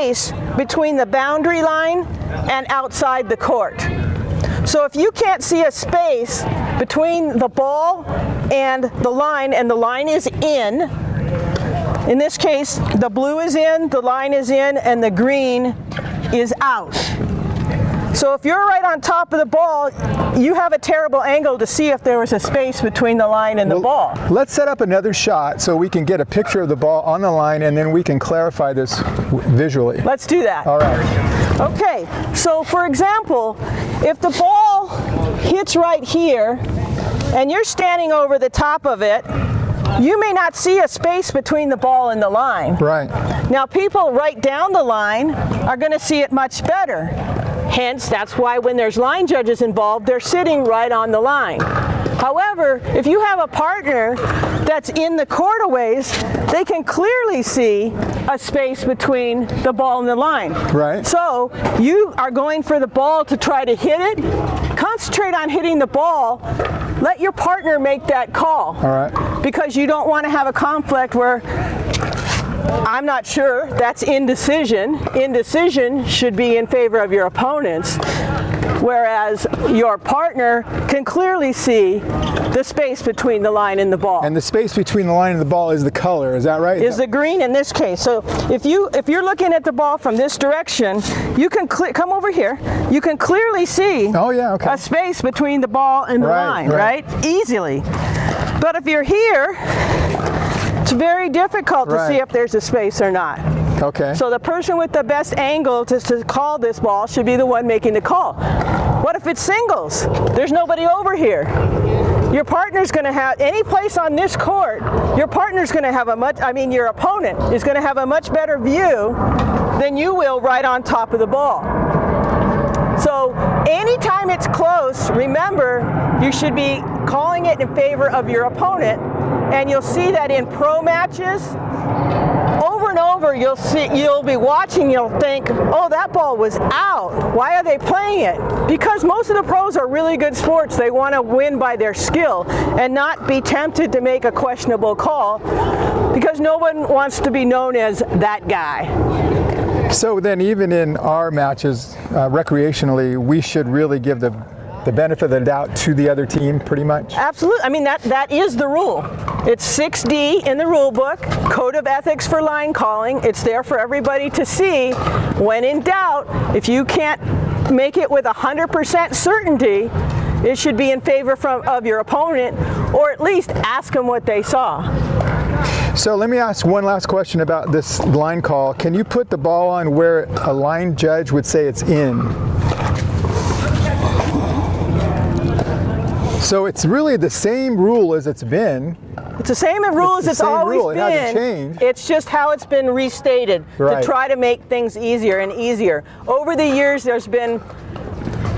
space between the boundary line and outside the court. So if you can't see a space between the ball and the line is in this case, the blue is in, the line is in, and the green is out. So if you're right on top of the ball, you have a terrible angle to see if there was a space between the line and the ball. Let's set up another shot so we can get a picture of the ball on the line, and then we can clarify this visually. Let's do that. All right. Okay, so for example, if the ball hits right here and you're standing over the top of it, you may not see a space between the ball and the line. Right. Now people right down the line are going to see it much better. Hence, that's why when there's line judges involved, they're sitting right on the line. However, if you have a partner that's in the court a ways, they can clearly see a space between the ball and the line. Right. So you are going for the ball to try to hit it. Concentrate on hitting the ball. Let your partner make that call. All right. Because you don't want to have a conflict where I'm not sure, that's indecision. Indecision should be in favor of your opponents, whereas your partner can clearly see the space between the line and the ball. And the space between the line and the ball is the color, is that right? Is the green in this case. So if you're looking at the ball from this direction, you can come over here, you can clearly see a space between the ball and the line, right? Easily. But if you're here, it's very difficult to see if there's a space or not. Okay. So the person with the best angle to call this ball should be the one making the call. What if it's singles? There's nobody over here. Your partner's going to have, any place on this court, your partner's going to have your opponent is going to have a much better view than you will right on top of the ball. So anytime it's close, remember, you should be calling it in favor of your opponent, and you'll see that in pro matches, over and over you'll be watching, you'll think, oh, that ball was out. Why are they playing it? Because most of the pros are really good sports. They want to win by their skill and not be tempted to make a questionable call, because no one wants to be known as that guy. So then even in our matches, recreationally, we should really give the benefit of the doubt to the other team, pretty much? Absolutely. I mean, that is the rule. It's 6D in the rule book, Code of Ethics for Line Calling. It's there for everybody to see. When in doubt, if you can't make it with 100% certainty, it should be in favor of your opponent, or at least ask them what they saw. So let me ask one last question about this line call. Can you put the ball on where a line judge would say it's in? So it's really the same rule as it's been. It's the same rule as it's always been. It hasn't changed. It's just how it's been restated to try to make things easier and easier. Over the years, there's been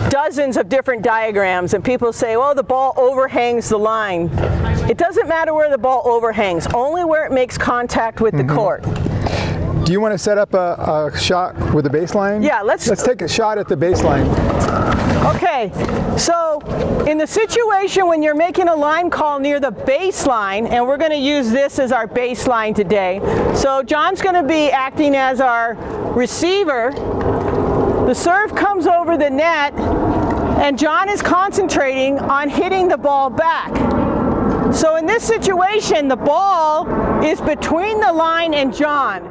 dozens of different diagrams, and people say, oh, the ball overhangs the line. It doesn't matter where the ball overhangs, only where it makes contact with the court. Do you want to set up a shot with the baseline? Yeah, let's take a shot at the baseline. Okay, so in the situation when you're making a line call near the baseline, and we're going to use this as our baseline today. So John's going to be acting as our receiver. The serve comes over the net, and John is concentrating on hitting the ball back. So in this situation, the ball is between the line and John.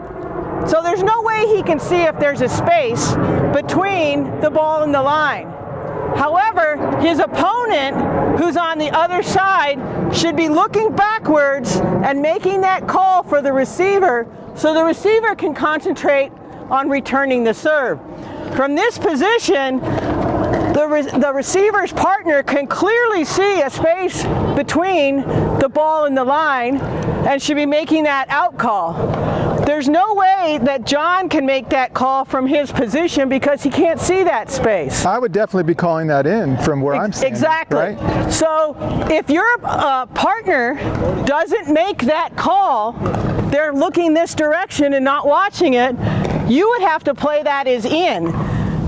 So there's no way he can see if there's a space between the ball and the line. However, his opponent, who's on the other side, should be looking backwards and making that call for the receiver, so the receiver can concentrate on returning the serve. From this position, the receiver's partner can clearly see a space between the ball and the line and should be making that out call. There's no way that John can make that call from his position because he can't see that space. I would definitely be calling that in from where I'm standing. Exactly. Right? So if your partner doesn't make that call, they're looking this direction and not watching it, you would have to play that as in.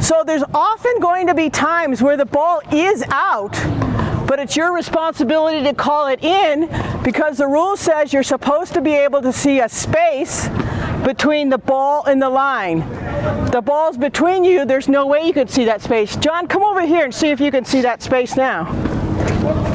So there's often going to be times where the ball is out, but it's your responsibility to call it in because the rule says you're supposed to be able to see a space between the ball and the line. The ball's between you, there's no way you could see that space. John, come over here and see if you can see that space now.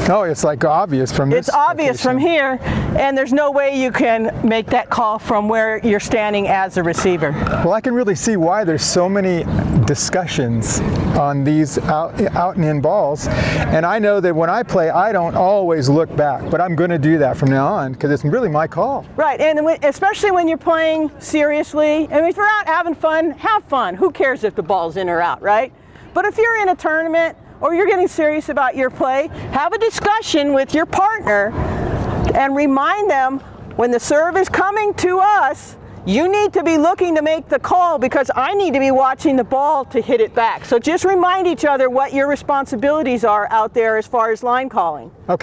No, it's like obvious from this It's obvious from location. here, and there's no way you can make that call from where you're standing as a receiver. Well, I can really see why there's so many discussions on these out and in balls. And I know that when I play, I don't always look back, but I'm going to do that from now on because it's really my call. Right, and especially when you're playing seriously, and if you're out having fun, have fun. Who cares if the ball's in or out, right? But if you're in a tournament or you're getting serious about your play, have a discussion with your partner and remind them when the serve is coming to us, you need to be looking to make the call because I need to be watching the ball to hit it back. So just remind each other what your responsibilities are out there as far as line calling. Okay.